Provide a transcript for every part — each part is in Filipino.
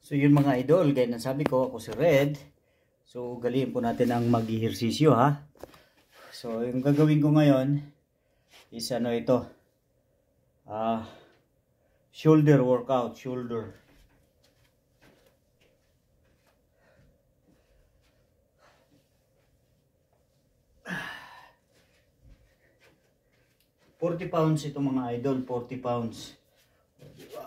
So yun mga idol, gaya ng sabi ko, ako si Red. So ugaliin po natin ang mag-ehersisyo ha. So yung gagawin ko ngayon is ano ito. Shoulder workout, shoulder. £40 ito mga idol, 40 pounds. Diba?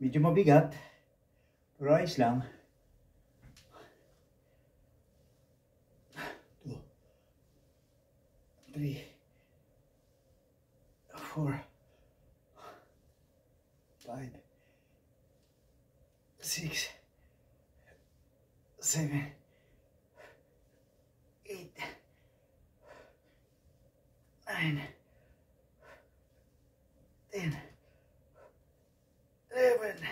Medyo mabigat, pero ayos lang. 2, 3, 4, 5, 6, 7, 8, 9, 10, 11.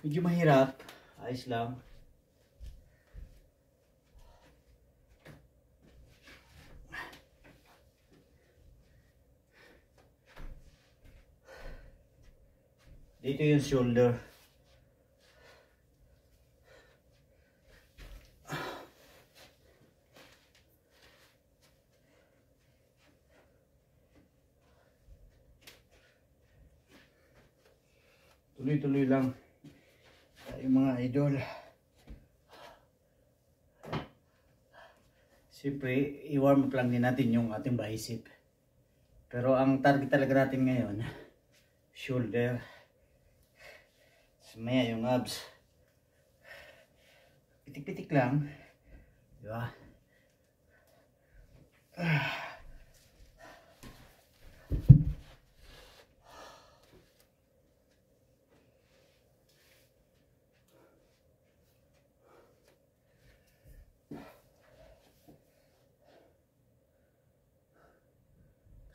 Medyo mahirap, ayos lang. Dito yung shoulder. Tuloy-tuloy lang tayo mga idol. Siyempre, i-warm up lang din natin yung ating bicep. Pero ang target talaga natin ngayon, shoulder. Maya yung abs. Pitik-pitik lang. Diba?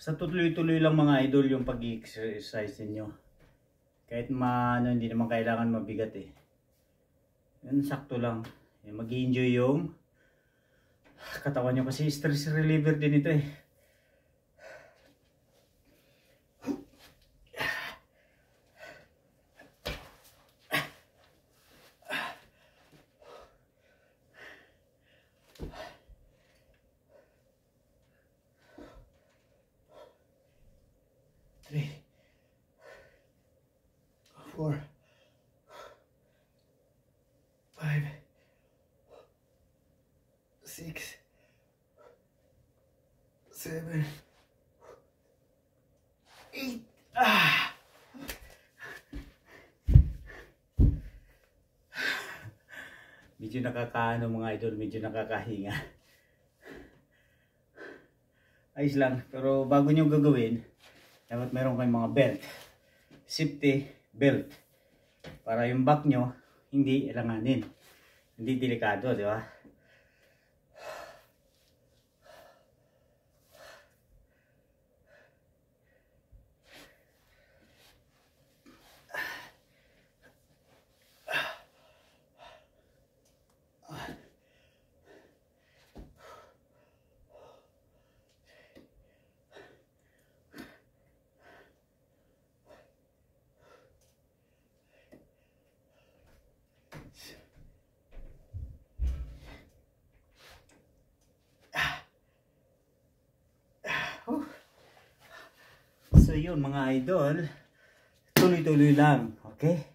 Sa tuloy-tuloy lang mga idol yung pag-exercise niyo. Kahit hindi naman kailangan mabigat eh. Yan, sakto lang. Mag-enjoy yung katawan nyo kasi stress reliever din ito eh. Three, 4, 5, 6, 7, 8. Medyo nakakaano mga idol, medyo nakakahinga. Ayos lang, pero bago nyo gagawin, dapat meron kayong mga belt. Safety belt. Para yung back nyo, hindi ilanganin. Hindi delikado, di ba? So yun mga idol, tuloy-tuloy lang, okay?